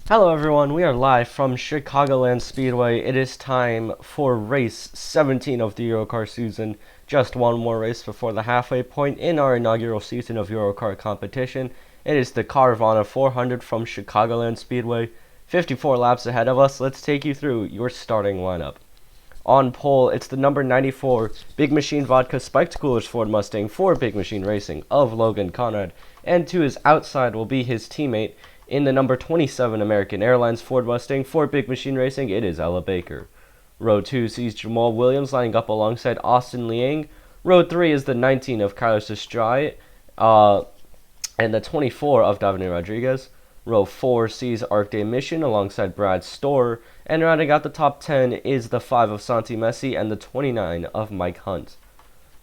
Hello everyone, we are live from Chicagoland Speedway. It is time for race 17 of the YoruCAR season. Just one more race before the halfway point in our inaugural season of YoruCAR competition. It is the Carvana 400 from Chicagoland Speedway. 54 laps ahead of us. Let's take you through your starting lineup. On pole, it's the number 94 Big Machine Vodka Spiked Coolers Ford Mustang for Big Machine Racing of Logan Conrad. And to his outside will be his teammate in the number 27 American Airlines Ford Mustang for Big Machine Racing. It is Ella Baker. Row 2 sees Jamal Williams lining up alongside Austin Liang. Row 3 is the 19 of Carlos Estrada and the 24 of Davide Rodriguez. Row 4 sees Arc de Mission alongside Brad Storer, and rounding out the top 10 is the 5 of Santi Messi and the 29 of Mike Hunt.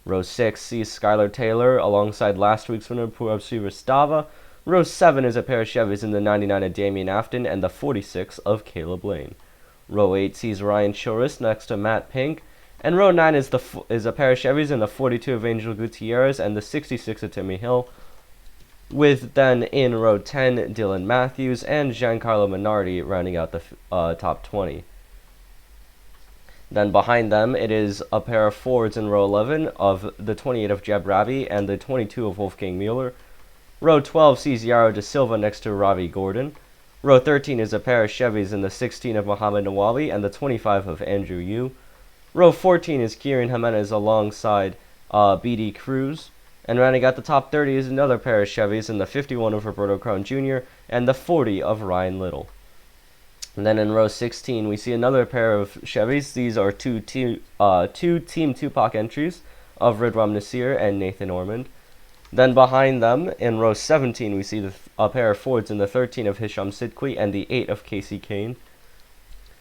Row 6 sees Skylar Taylor alongside last week's winner Purab Srivastava. Row 7 is a pair of Chevys in the 99 of Damian Afton and the 46 of Caleb Lane. Row 8 sees Ryan Choris next to Matt Pink, and row 9 is a pair of Chevys in the 42 of Angel Gutierrez and the 66 of Timmy Hill, with then in row 10 Dylan Matthews and Giancarlo Minardi rounding out the top 20. Then behind them, it is a pair of Fords in row 11 of the 28 of Jeb Ravi and the 22 of Wolfgang Mueller. Row 12 sees Yaro da Silva next to Ravi Gordon. Row 13 is a pair of Chevys in the 16 of Mohamed Nawawi and the 25 of Andrew Yu. Row 14 is Kieran Jimenez alongside BD Cruz. And rounding out the top 30 is another pair of Chevys in the 51 of Roberto Crown Jr. and the 40 of Ryan Little. And then in row 16, we see another pair of Chevys. These are two Team Tupac entries of Ridwan Nasir and Nathan Ormond. Then behind them, in row 17, we see a pair of Fords in the 13 of Hisham Sidqui and the 8 of Casey Kane.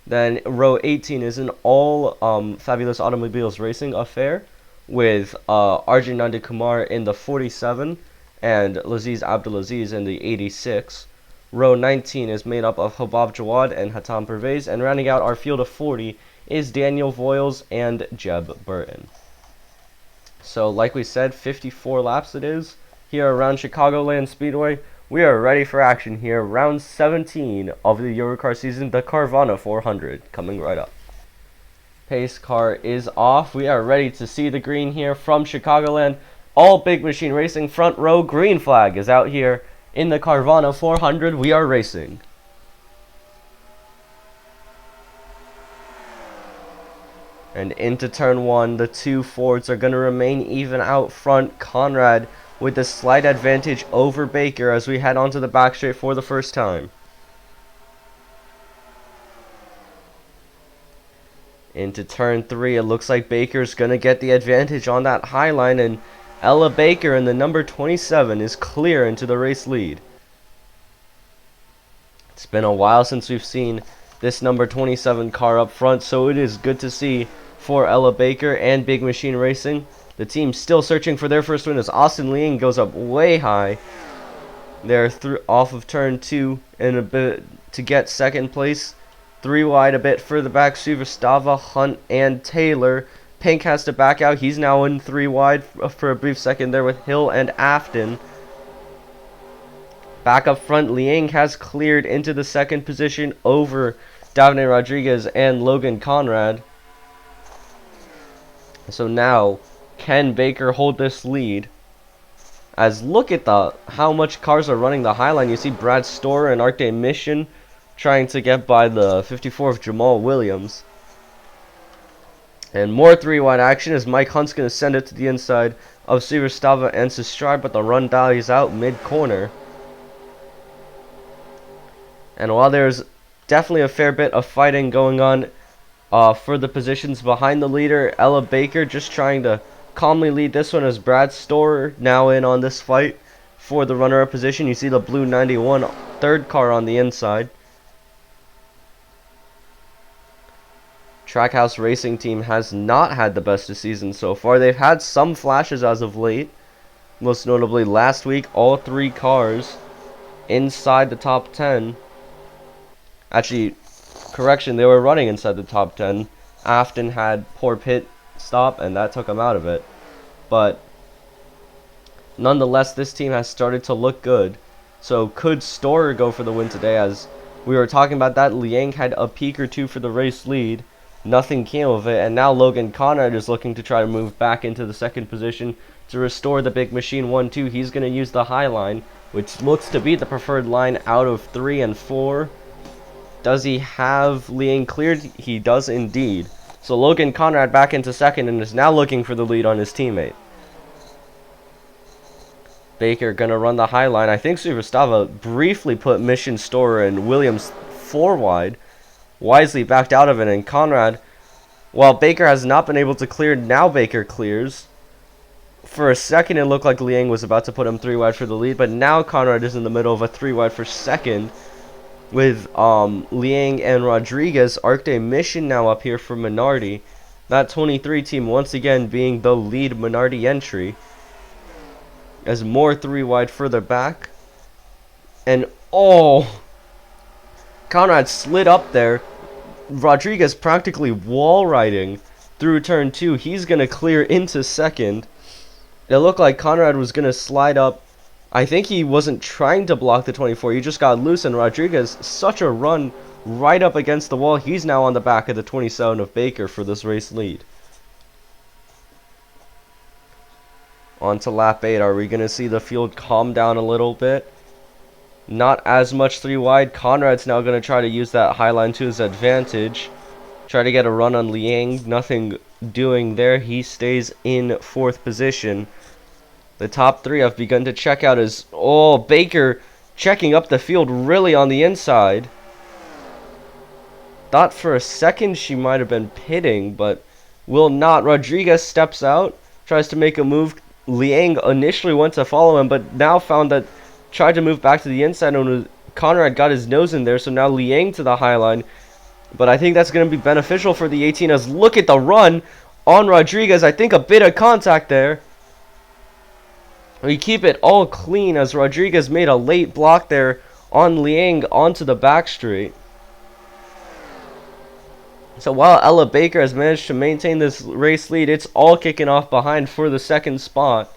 Then row 18 is an all Fabulous Automobiles Racing affair with Arjun Nandakumar in the 47 and Laziz Abdulaziz in the 86. Row 19 is made up of Habab Jawad and Hatam Pervez, and rounding out our field of 40 is Daniel Voiles and Jeb Burton. So like we said, 54 laps it is here around Chicagoland Speedway. We are ready for action here. Round 17 of the YoruCAR season, the Carvana 400, coming right up. Pace car is off. We are ready to see the green here from Chicagoland. All Big Machine Racing front row green flag is out here in the Carvana 400. We are racing. And into turn 1, the two Fords are going to remain even out front. Conrad with the slight advantage over Baker as we head onto the back straight for the first time. Into turn 3, it looks like Baker's going to get the advantage on that high line, and Ella Baker in the number 27 is clear into the race lead. It's been a while since we've seen this number 27 car up front, so it is good to see for Ella Baker and Big Machine Racing. The team still searching for their first win as Austin Liang goes up way high there off of turn 2 in a bit to get second place. 3 wide a bit further back, Srivastava, Hunt, and Taylor. Pink has to back out. He's now in 3 wide for a brief second there with Hill and Afton. Back up front, Liang has cleared into the second position over Davide Rodriguez and Logan Conrad. So now, can Baker hold this lead? As look at how much cars are running the high line. You see Brad Storer and Arc de Mission trying to get by the 54 of Jamal Williams. And more 3-wide action as Mike Hunt's going to send it to the inside of Srivastava and Sestrade, but the run dies out mid-corner. And while there's definitely a fair bit of fighting going on for the positions behind the leader, Ella Baker just trying to calmly lead this one as Brad Storer now in on this fight for the runner-up position. You see the blue 91 third car on the inside. Trackhouse Racing Team has not had the best of season so far. They've had some flashes as of late. Most notably last week, all 3 cars inside the top 10. Actually, correction, they were running inside the top 10. Afton had poor pit stop, and that took him out of it. But nonetheless, this team has started to look good. So could Storer go for the win today, as We were talking about that. Liang had a peak or two for the race lead. Nothing came of it, and now Logan Conrad is looking to try to move back into the second position to restore the big machine 1-2. He's going to use the high line, which looks to be the preferred line out of 3 and 4. Does he have Liang cleared? He does indeed. So Logan Conrad back into second and is now looking for the lead on his teammate. Baker going to run the high line. I think Suvrastava briefly put Mission Storer and Williams 4 wide. Wisely backed out of it, and Conrad, while Baker has not been able to clear, now Baker clears. For a second it looked like Liang was about to put him 3 wide for the lead, but now Conrad is in the middle of a 3 wide for second, with Liang and Rodriguez. Arcade Mission now up here for Minardi. That 23 team once again being the lead Minardi entry, as more 3 wide further back. And Conrad slid up there. Rodriguez practically wall riding through turn 2. He's going to clear into second. It looked like Conrad was going to slide up. I think he wasn't trying to block the 24. He just got loose, and Rodriguez, such a run right up against the wall. He's now on the back of the 27 of Baker for this race lead. On to lap 8. Are we going to see the field calm down a little bit? Not as much 3 wide. Conrad's now going to try to use that high line to his advantage. Try to get a run on Liang. Nothing doing there. He stays in 4th position. The top 3 have begun to check out as Baker checking up the field really on the inside. Thought for a second she might have been pitting, but will not. Rodriguez steps out, tries to make a move. Liang initially went to follow him, but now found that tried to move back to the inside, and Conrad got his nose in there, so now Liang to the high line. But I think that's going to be beneficial for the 18, as look at the run on Rodriguez. I think a bit of contact there. We keep it all clean as Rodriguez made a late block there on Liang onto the back straight. So while Ella Baker has managed to maintain this race lead, it's all kicking off behind for the second spot.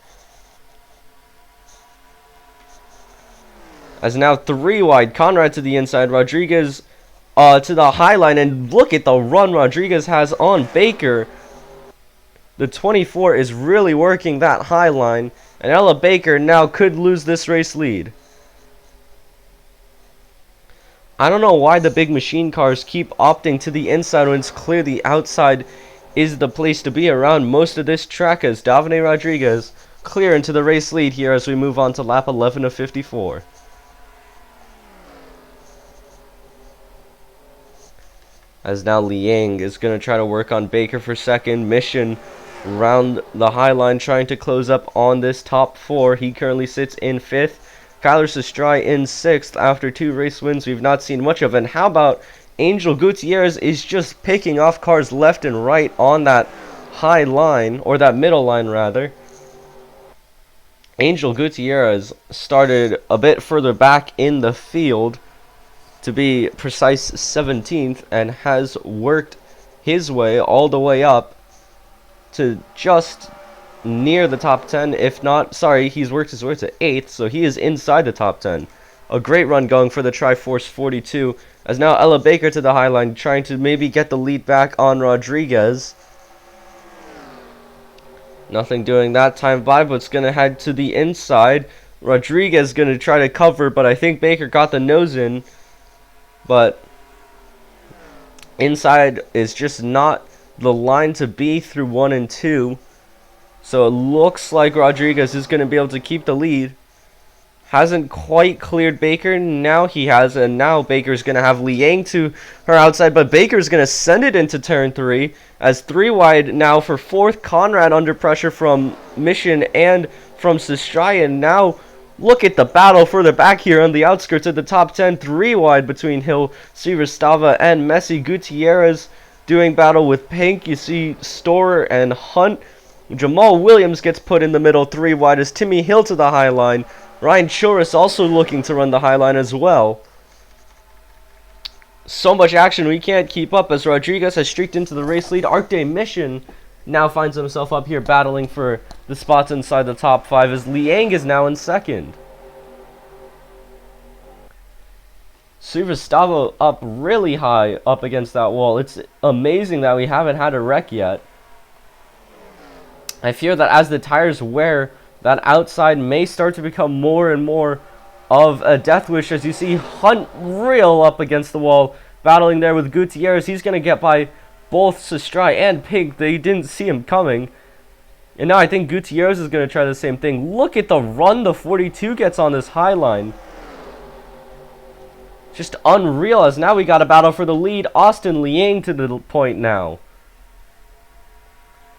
As now 3 wide, Conrad to the inside, Rodriguez to the high line, and look at the run Rodriguez has on Baker. The 24 is really working that high line, and Ella Baker now could lose this race lead. I don't know why the big machine cars keep opting to the inside when it's clear the outside is the place to be around most of this track, as Davide Rodriguez clear into the race lead here as we move on to lap 11 of 54. As now Liang is going to try to work on Baker for second. Mission round the high line trying to close up on this top 4. He currently sits in 5th. Kyler Sestrai in 6th after 2 race wins we've not seen much of. And how about Angel Gutierrez is just picking off cars left and right on that high line, or that middle line rather. Angel Gutierrez started a bit further back in the field, to be precise 17th, and has worked his way all the way up to just near the top 10, if not, sorry, he's worked his way to 8th, so he is inside the top 10. A great run going for the Triforce 42, as now Ella Baker to the high line, trying to maybe get the lead back on Rodriguez. Nothing doing that time by, but it's going to head to the inside. Rodriguez going to try to cover, but I think Baker got the nose in. But inside is just not the line to be through 1 and 2. So it looks like Rodriguez is going to be able to keep the lead. Hasn't quite cleared Baker. Now he has, and now Baker's going to have Liang to her outside. But Baker's going to send it into turn 3 as 3 wide now for 4th. Conrad under pressure from Mission and from Sestrai. And now look at the battle further back here on the outskirts of the top 10. 3 wide between Hill, Sivastava, and Messi. Gutierrez doing battle with Pink. You see Storer and Hunt. Jamal Williams gets put in the middle. 3 wide as Timmy Hill to the high line. Ryan Choris also looking to run the high line as well. So much action we can't keep up as Rodriguez has streaked into the race lead. Arcade Mission now finds himself up here battling for the spots inside the top 5 as Liang is now in 2nd. Suvastava up really high up against that wall. It's amazing that we haven't had a wreck yet. I fear that as the tires wear, that outside may start to become more and more of a death wish, as you see Hunt real up against the wall, battling there with Gutierrez. He's going to get by both Sestrai and Pink. They didn't see him coming. And now I think Gutierrez is going to try the same thing. Look at the run the 42 gets on this high line. Just unreal, as now we got a battle for the lead. Austin Liang to the point now.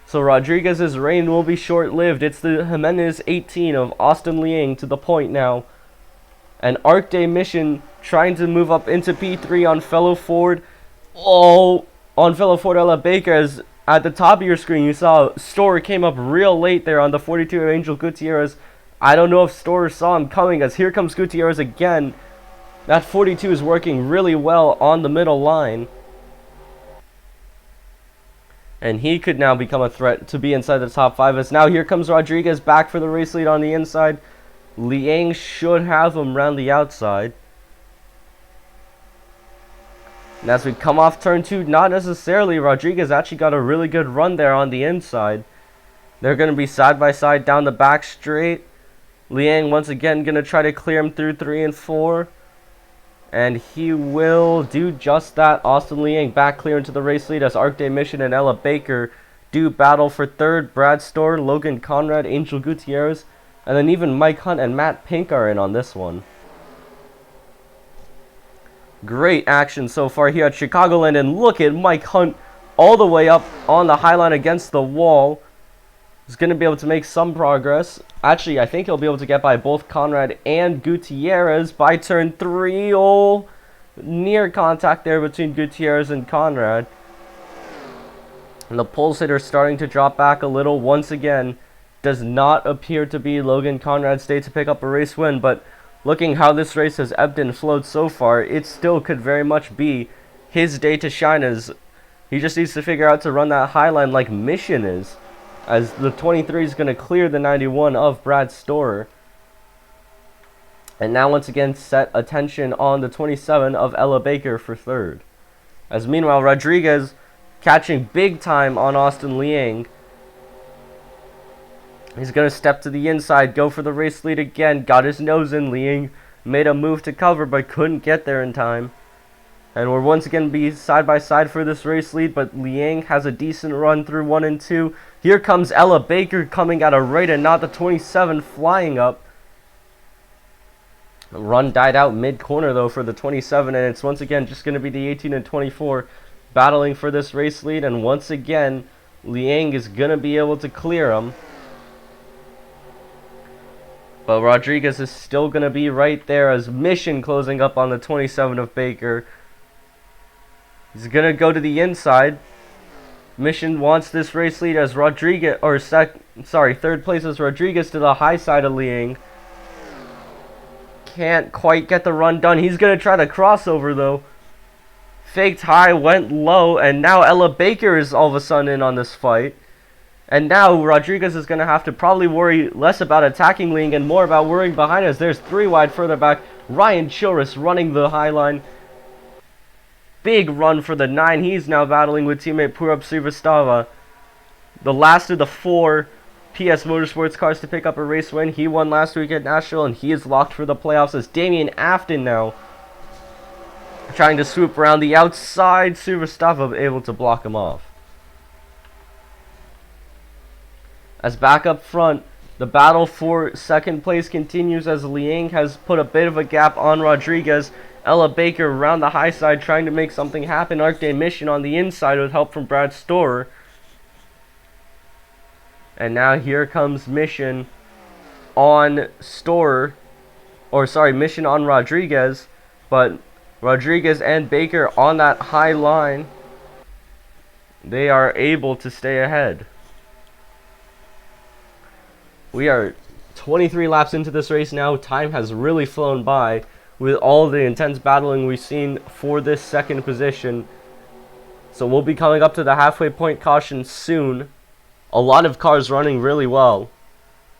So Rodriguez's reign will be short-lived. It's the Jimenez 18 of Austin Liang to the point now. And Arc Day Mission trying to move up into P3 on fellow Ford. Oh, on fellow Ford Ella Baker, as at the top of your screen you saw Storer came up real late there on the 42 of Angel Gutierrez. I don't know if Storer saw him coming, as here comes Gutierrez again. That 42 is working really well on the middle line. And he could now become a threat to be inside the top 5. As now here comes Rodriguez back for the race lead on the inside. Liang should have him round the outside. And as we come off turn 2, not necessarily. Rodriguez actually got a really good run there on the inside. They're going to be side by side down the back straight. Liang once again going to try to clear him through 3 and 4. And he will do just that. Austin Liang back clear into the race lead as Arc Day Mission and Ella Baker do battle for third. Brad Storer, Logan Conrad, Angel Gutierrez, and then even Mike Hunt and Matt Pink are in on this one. Great action so far here at Chicagoland, and look at Mike Hunt all the way up on the high line against the wall. He's going to be able to make some progress. Actually, I think he'll be able to get by both Conrad and Gutierrez by turn 3. Oh, near contact there between Gutierrez and Conrad. And the pulse hitter starting to drop back a little once again. Does not appear to be Logan Conrad's day to pick up a race win, but looking how this race has ebbed and flowed so far, it still could very much be his day to shine, as he just needs to figure out to run that high line like Mission is, as the 23 is going to clear the 91 of Brad Storer. And now once again set attention on the 27 of Ella Baker for third. As meanwhile Rodriguez catching big time on Austin Liang. He's going to step to the inside, go for the race lead again, got his nose in. Liang made a move to cover but couldn't get there in time. And we're once again be side by side for this race lead, but Liang has a decent run through 1 and 2. Here comes Ella Baker coming at a rate, and not the 27 flying up. The run died out mid-corner though for the 27, and it's once again just going to be the 18 and 24 battling for this race lead, and once again Liang is going to be able to clear him. But Rodriguez is still going to be right there as Mission closing up on the 27 of Baker. He's going to go to the inside. Mission wants this race lead as Rodriguez, or third place is Rodriguez to the high side of Liang. Can't quite get the run done. He's going to try to crossover though. Faked high, went low, and now Ella Baker is all of a sudden in on this fight. And now Rodriguez is going to have to probably worry less about attacking Liang and more about worrying behind us. There's 3 wide further back. Ryan Chilris running the high line. Big run for the 9. He's now battling with teammate Purab Srivastava. The last of the 4 PS Motorsports cars to pick up a race win. He won last week at Nashville, and he is locked for the playoffs as Damian Afton now trying to swoop around the outside. Srivastava able to block him off. As back up front, the battle for second place continues as Liang has put a bit of a gap on Rodriguez. Ella Baker around the high side trying to make something happen. Arc Day Mission on the inside with help from Brad Storer. And now here comes Mission on Storer. Mission on Rodriguez. But Rodriguez and Baker on that high line. They are able to stay ahead. We are 23 laps into this race now. Time has really flown by with all the intense battling we've seen for this second position. So we'll be coming up to the halfway point caution soon. A lot of cars running really well.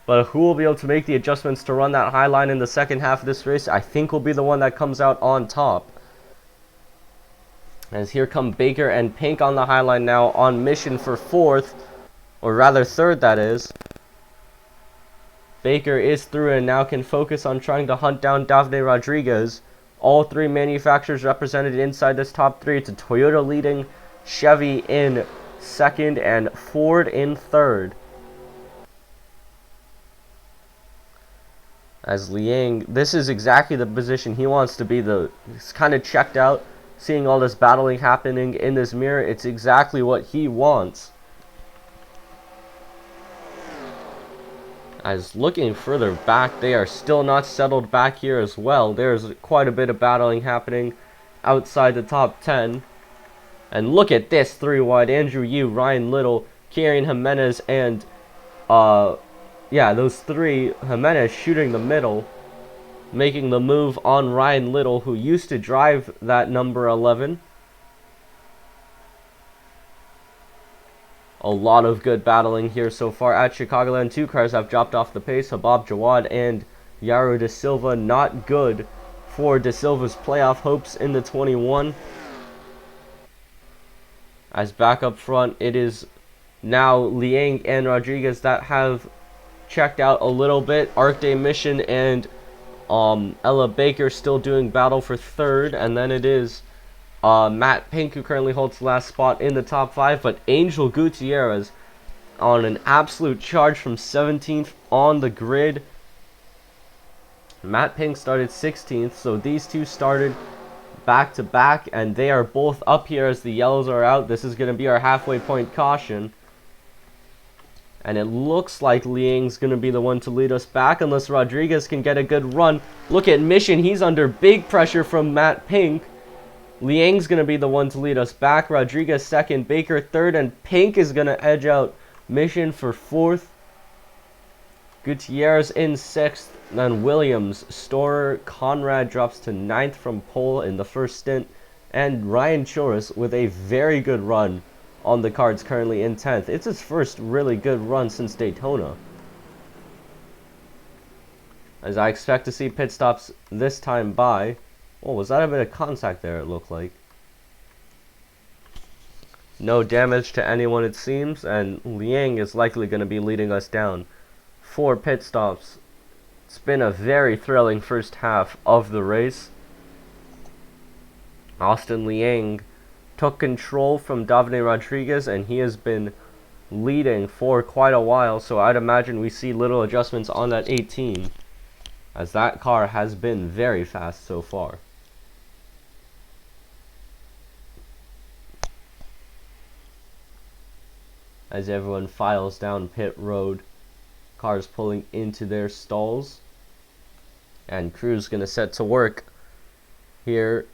But who will be able to make the adjustments to run that high line in the second half of this race, I think will be the one that comes out on top. As here come Baker and Pink on the high line now on mission for fourth, or rather third, that is. Baker is through and now can focus on trying to hunt down Davide Rodriguez. All three manufacturers represented inside this top three. It's a Toyota leading, Chevy in second, and Ford in third. As Liang, this is exactly the position he wants to be. He's kind of checked out, seeing all this battling happening in this mirror. It's exactly what he wants. As looking further back, they are still not settled back here as well. There's quite a bit of battling happening outside the top 10. And look at this, 3 wide. Andrew Yu, Ryan Little, Kieran Jimenez, and those three. Jimenez shooting the middle, making the move on Ryan Little, who used to drive that number 11. A lot of good battling here so far at Chicagoland. 2 cars have dropped off the pace. Habab Jawad and Yaru De Silva. Not good for De Silva's playoff hopes in the 21. As back up front, it is now Liang and Rodriguez that have checked out a little bit. Arc Day Mission and Ella Baker still doing battle for third. And then it is Matt Pink, who currently holds the last spot in the top 5, but Angel Gutierrez on an absolute charge from 17th on the grid. Matt Pink started 16th, so these two started back to back, and they are both up here as the yellows are out. This is going to be our halfway point caution. And it looks like Liang's going to be the one to lead us back, unless Rodriguez can get a good run. Look at Mission, he's under big pressure from Matt Pink. Liang's going to be the one to lead us back. Rodriguez second, Baker third, and Pink is going to edge out Mission for fourth. Gutierrez in sixth, then Williams, Storer, Conrad drops to ninth from pole in the first stint, and Ryan Choris with a very good run on the cards currently in 10th. It's his first really good run since Daytona. As I expect to see pit stops this time by. Oh, was that a bit of contact there, it looked like. No damage to anyone, it seems, and Liang is likely going to be leading us down 4 pit stops. It's been a very thrilling first half of the race. Austin Liang took control from Davide Rodriguez, and he has been leading for quite a while, so I'd imagine we see little adjustments on that 18, as that car has been very fast so far. As everyone files down pit road, cars pulling into their stalls, and crew's gonna set to work here.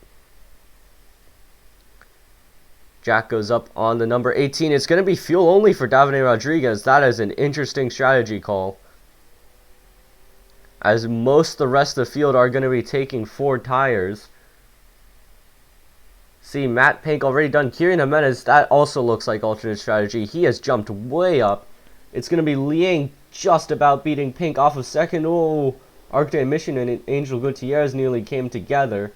Jack goes up on the number 18. It's gonna be fuel only for Davide Rodriguez. That is an interesting strategy call, as most of the rest of the field are gonna be taking 4 tires. See, Matt Pink already done. Kieran Jimenez, that also looks like alternate strategy. He has jumped way up. It's going to be Liang just about beating Pink off of second. Oh, Arc Day Mission and Angel Gutierrez nearly came together.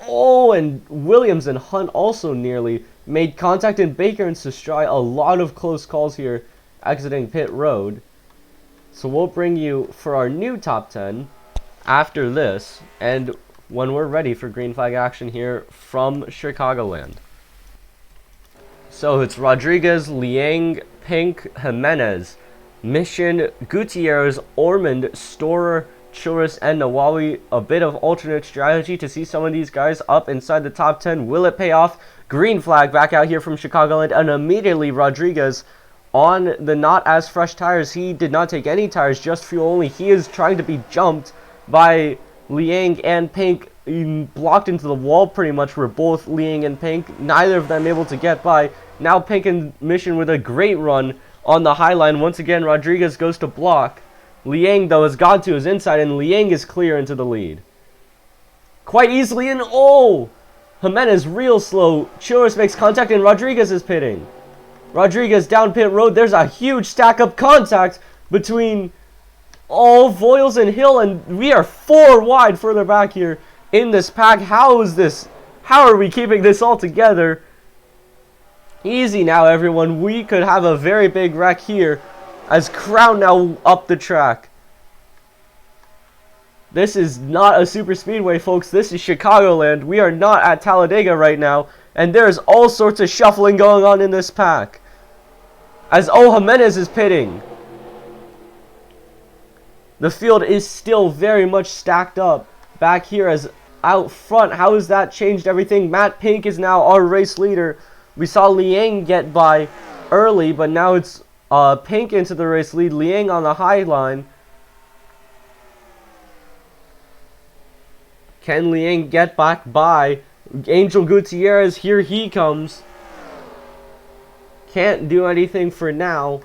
Oh, and Williams and Hunt also nearly made contact, in Baker and Sestrai. A lot of close calls here exiting pit road. So we'll bring you for our new top 10 after this, and when we're ready for green flag action here from Chicagoland. So it's Rodriguez, Liang, Pink, Jimenez, Mission, Gutierrez, Ormond, Storer, Choris, and Nawawi. A bit of alternate strategy to see some of these guys up inside the top 10. Will it pay off? Green flag back out here from Chicagoland, and immediately Rodriguez on the not as fresh tires. He did not take any tires, just fuel only. He is trying to be jumped by Liang and Pink. Blocked into the wall pretty much were both Liang and Pink. Neither of them able to get by. Now Pink and Mission with a great run on the high line. Once again, Rodriguez goes to block. Liang, though, has gone to his inside, and Liang is clear into the lead quite easily. And oh, Jimenez real slow. Choris makes contact, and Rodriguez is pitting. Rodriguez down pit road. There's a huge stack up contact between Voiles and Hill, and we are 4 wide further back here in this pack. How How are we keeping this all together? Easy now, everyone. We could have a very big wreck here as Crown now up the track. This is not a super speedway, folks. This is Chicagoland. We are not at Talladega right now, and there's all sorts of shuffling going on in this pack as Jimenez is pitting. The field is still very much stacked up back here as out front. How has that changed everything? Matt Pink is now our race leader. We saw Liang get by early, but now it's Pink into the race lead. Liang on the high line. Can Liang get back by? Angel Gutierrez, here he comes. Can't do anything for now.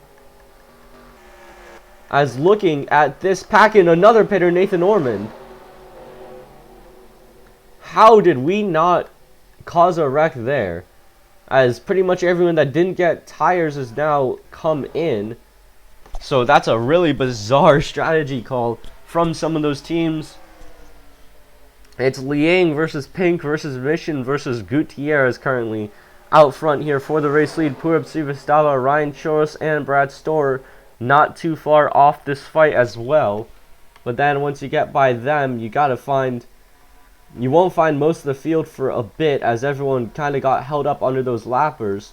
As looking at this pack in another pitter, Nathan Ormond. How did we not cause a wreck there? As pretty much everyone that didn't get tires has now come in. So that's a really bizarre strategy call from some of those teams. It's Liang versus Pink versus Mission versus Gutierrez currently out front here for the race lead. Purab Srivastava, Ryan Choros, and Brad Storer not too far off this fight as well. But then once you get by them, you won't find most of the field for a bit, as everyone kind of got held up under those lappers,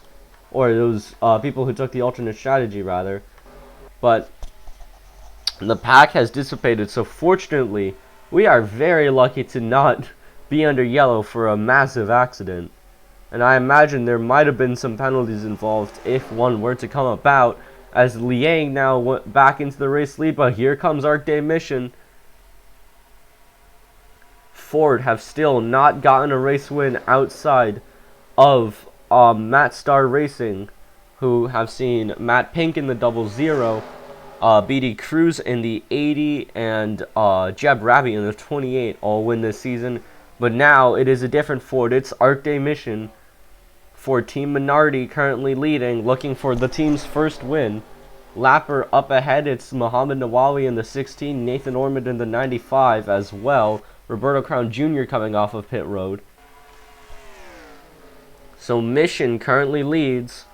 or those people who took the alternate strategy rather. But the pack has dissipated, so fortunately we are very lucky to not be under yellow for a massive accident. And I imagine there might have been some penalties involved if one were to come about, as Liang now went back into the race lead. But here comes Arc Day Mission. Ford have still not gotten a race win outside of Matt Star Racing, who have seen Matt Pink in the 00, BD Cruz in the 80, and Jeb Rabbit in the 28 all win this season. But now it is a different Ford. It's Arc Day Mission for Team Minardi currently leading, looking for the team's first win. Lapper up ahead, it's Muhammad Nawawi in the 16, Nathan Ormond in the 95 as well. Roberto Crown Jr. coming off of pit road. So Mission currently leads.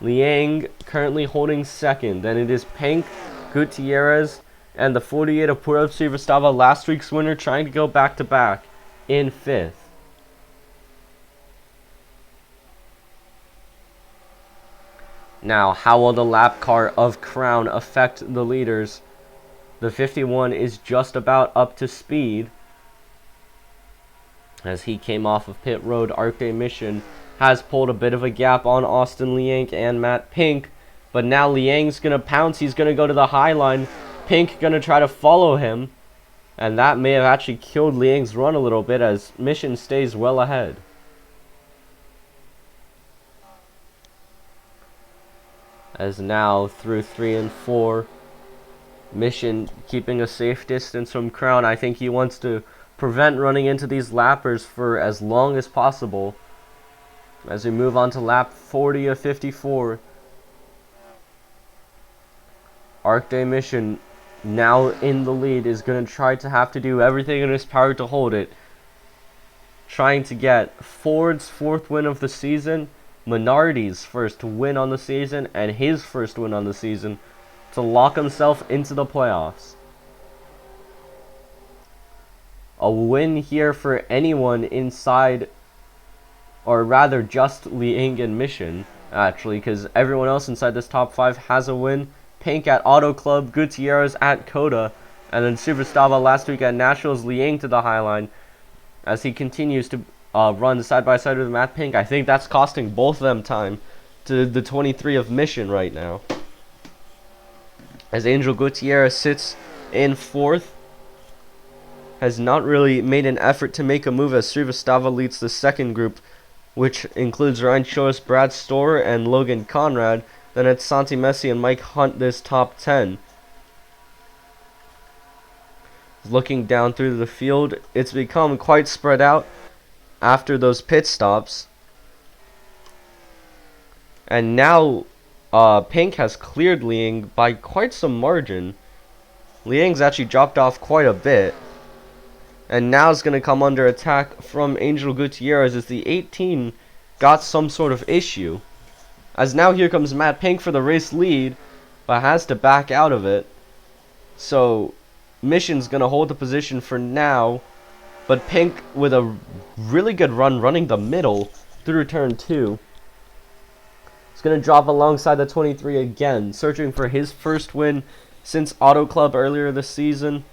Liang currently holding second. Then it is Pink, Gutierrez, and the 48 of Purab Srivastava, last week's winner, trying to go back-to-back in fifth. Now, how will the lap car of Crown affect the leaders? The 51 is just about up to speed, as he came off of pit road. Arc Day Mission has pulled a bit of a gap on Austin Liang and Matt Pink, but now Liang's going to pounce. He's going to go to the high line. Pink going to try to follow him, and that may have actually killed Liang's run a little bit, as Mission stays well ahead. As now through 3 and 4, Mission keeping a safe distance from Crown. I think he wants to prevent running into these lappers for as long as possible. As we move on to lap 40 of 54, Arc Day Mission, now in the lead, is going to try to have to do everything in his power to hold it. Trying to get Ford's 4th win of the season, Minardi's first win on the season, and his first win on the season, to lock himself into the playoffs. A win here for anyone inside, or rather just Liang and Mission, actually, because everyone else inside this top 5 has a win. Pink at Auto Club, Gutierrez at Coda, and then Srivastava last week at Nationals. Liang to the high line as he continues to run side by side with Matt Pink. I think that's costing both of them time to the 23 of Mission right now, as Angel Gutierrez sits in 4th. Has not really made an effort to make a move, as Srivastava leads the second group, which includes Ryan Choros, Brad Storer, and Logan Conrad. Then it's Santi Messi and Mike Hunt, this top 10. Looking down through the field, it's become quite spread out after those pit stops. And now Pink has cleared Liang by quite some margin. Liang's actually dropped off quite a bit. And now it's going to come under attack from Angel Gutierrez as the 18 got some sort of issue. As now here comes Matt Pink for the race lead, but has to back out of it. So Mission's going to hold the position for now, but Pink with a really good run running the middle through turn 2. It's going to drop alongside the 23 again, searching for his first win since Auto Club earlier this season.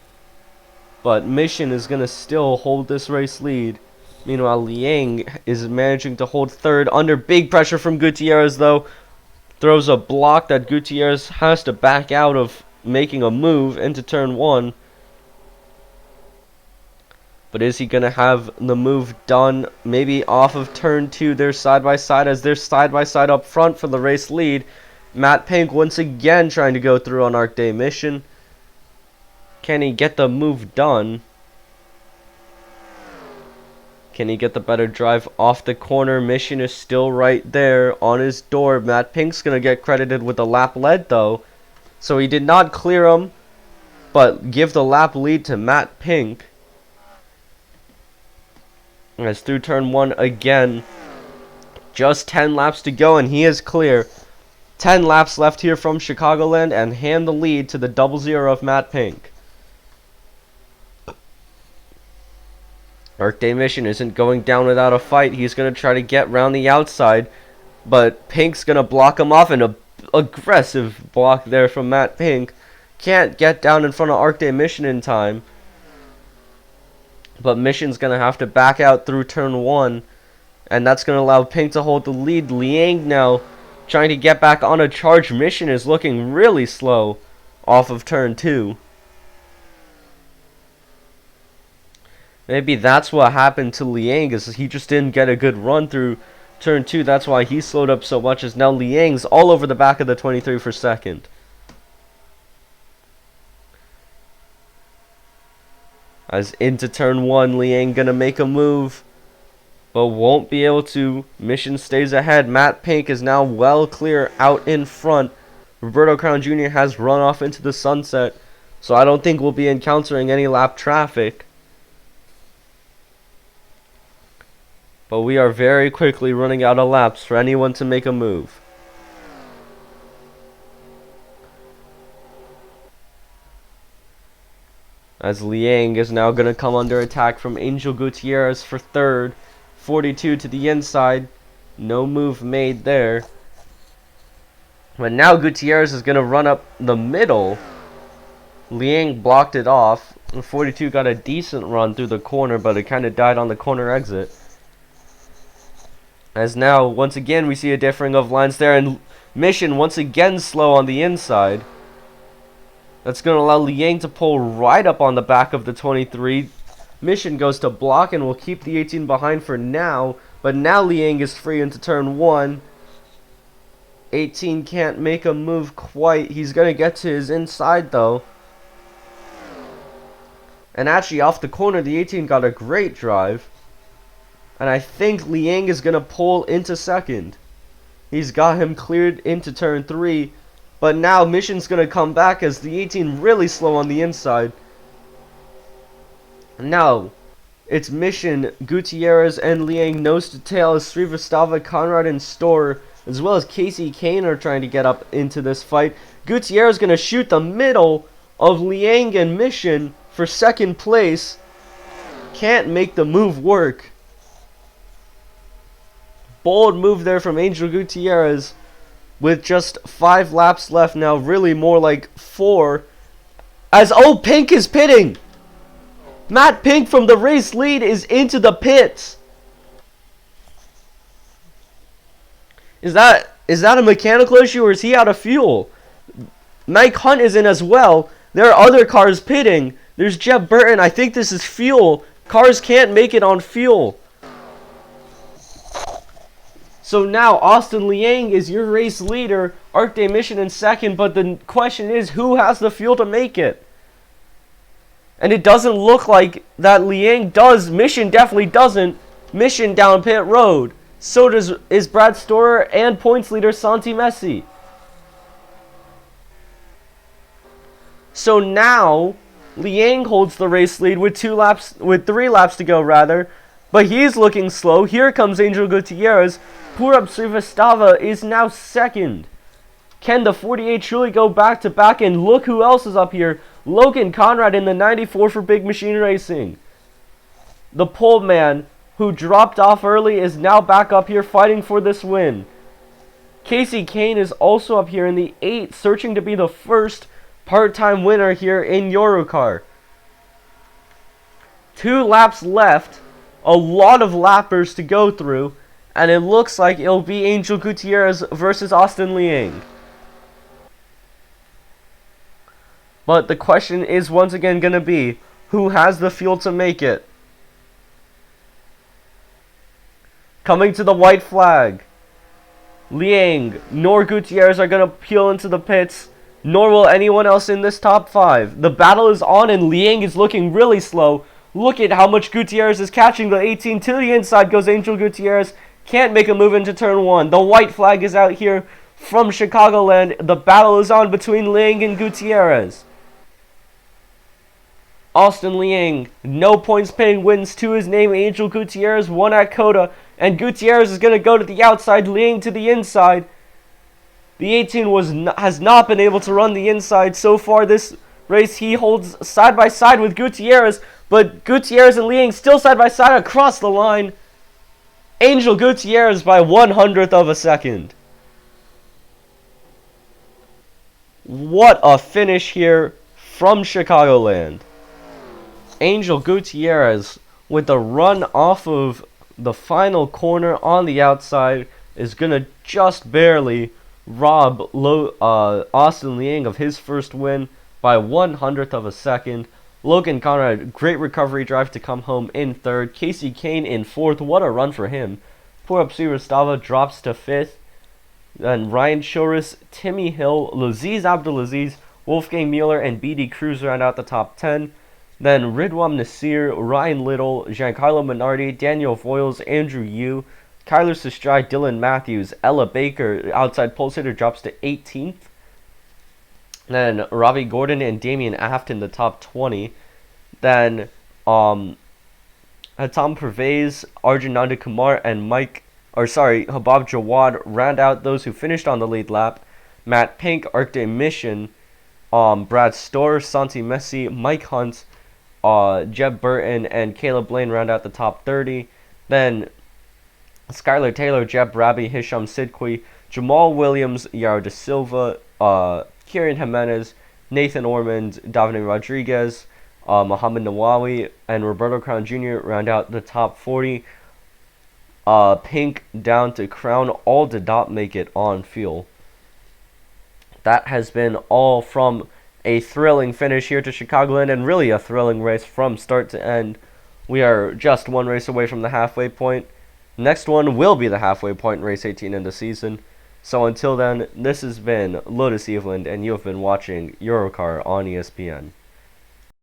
But Mission is going to still hold this race lead. Meanwhile, Liang is managing to hold third under big pressure from Gutierrez, though. Throws a block that Gutierrez has to back out of, making a move into turn 1. But is he going to have the move done? Maybe off of turn 2. They're side by side as they're side by side up front for the race lead. Matt Pink once again trying to go through on Arc Day Mission. Can he get the move done? Can he get the better drive off the corner? Mission is still right there on his door. Matt Pink's going to get credited with the lap lead though. So he did not clear him, but give the lap lead to Matt Pink. As through turn 1 again. Just 10 laps to go and he is clear. 10 laps left here from Chicagoland and hand the lead to the 00 of Matt Pink. Arc Day Mission isn't going down without a fight. He's going to try to get round the outside, but Pink's going to block him off, and an aggressive block there from Matt Pink. Can't get down in front of Arc Day Mission in time, but Mission's going to have to back out through turn 1, and that's going to allow Pink to hold the lead. Liang now trying to get back on a charge. Mission is looking really slow off of turn 2. Maybe that's what happened to Liang, is he just didn't get a good run through turn 2. That's why he slowed up so much, as now Liang's all over the back of the 23 for second. As into turn 1, Liang gonna make a move, but won't be able to. Mission stays ahead. Matt Pink is now well clear out in front. Roberto Crown Jr. has run off into the sunset, so I don't think we'll be encountering any lap traffic. But we are very quickly running out of laps for anyone to make a move. As Liang is now going to come under attack from Angel Gutierrez for third. 42 to the inside. No move made there. But now Gutierrez is going to run up the middle. Liang blocked it off. 42 got a decent run through the corner, but it kind of died on the corner exit. As now, once again, we see a differing of lines there, and Mission once again slow on the inside. That's going to allow Liang to pull right up on the back of the 23. Mission goes to block and will keep the 18 behind for now, but now Liang is free into turn 1. 18 can't make a move quite. He's going to get to his inside, though. And actually, off the corner, the 18 got a great drive. And I think Liang is going to pull into second. He's got him cleared into turn 3. But now Mission's going to come back as the 18 really slow on the inside. Now, it's Mission, Gutierrez, and Liang nose to tail as Srivastava, Conrad, and Storr, as well as Casey Kane are trying to get up into this fight. Gutierrez is going to shoot the middle of Liang and Mission for second place. Can't make the move work. Bold move there from Angel Gutierrez with just 5 laps left now, really more like 4. As, oh, Pink is pitting! Matt Pink from the race lead is into the pits. Is that a mechanical issue, or is he out of fuel? Mike Hunt is in as well. There are other cars pitting. There's Jeb Burton. I think this is fuel. Cars can't make it on fuel. So now Austin Liang is your race leader, Arc Day Mission in second, but the question is, who has the fuel to make it? And it doesn't look like that Liang does. Mission definitely doesn't. Mission down pit road. So is Brad Storer and points leader Santi Messi. So now Liang holds the race lead with 3 laps to go rather, but he's looking slow. Here comes Angel Gutierrez. Purab Srivastava is now second. Can the 48 truly go back to back? And look who else is up here. Logan Conrad in the 94 for Big Machine Racing. The pole man who dropped off early is now back up here fighting for this win. Casey Kane is also up here in the 8, searching to be the first part-time winner here in YoruCAR. 2 laps left, a lot of lappers to go through, and it looks like it'll be Angel Gutierrez versus Austin Liang. But the question is once again going to be, who has the fuel to make it? Coming to the white flag. Liang nor Gutierrez are going to peel into the pits, nor will anyone else in this top 5. The battle is on and Liang is looking really slow. Look at how much Gutierrez is catching the 18. To the inside goes Angel Gutierrez. Can't make a move into turn 1. The white flag is out here from Chicagoland. The battle is on between Liang and Gutierrez. Austin Liang, no points paying wins to his name. Angel Gutierrez won at Coda. And Gutierrez is going to go to the outside, Liang to the inside. The 18 has not been able to run the inside so far this race. He holds side by side with Gutierrez, but Gutierrez and Liang still side by side across the line. Angel Gutierrez by 1/100th of a second. What a finish here from Chicagoland. Angel Gutierrez with the run off of the final corner on the outside is going to just barely rob Austin Liang of his first win by 1/100th of a second. Logan Conrad, great recovery drive to come home in 3rd. Casey Kane in 4th. What a run for him. Purab Srivastava drops to 5th. Then Ryan Choris, Timmy Hill, Laziz Abdulaziz, Wolfgang Mueller, and BD Cruz round out the top 10. Then Ridwan Nasir, Ryan Little, Giancarlo Minardi, Daniel Voiles, Andrew Yu, Kyler Sestrai, Dylan Matthews, Ella Baker, outside pole sitter, drops to 18th. Then Robbie Gordon and Damian Aft in the top 20. Then Hatam Pervez, Arjun Nanda Kumar, and Habab Jawad round out those who finished on the lead lap. Matt Pink, Arc de Mission, Brad Storr, Santi Messi, Mike Hunt, Jeb Burton, and Caleb Lane round out the top 30. Then Skylar Taylor, Jeb Rabi, Hisham Sidqui, Jamal Williams, Yaro Da Silva, Kieran Jimenez, Nathan Ormond, Davide Rodriguez, Muhammad Nawawi, and Roberto Crown Jr. round out the top 40. Pink down to Crown all did not make it on fuel. That has been all from a thrilling finish here to Chicagoland, and really a thrilling race from start to end. We are just 1 race away from the halfway point. Next one will be the halfway point in race 18 in the season. So until then, this has been Lotus Eveland, and you have been watching YoruCAR on ESPN.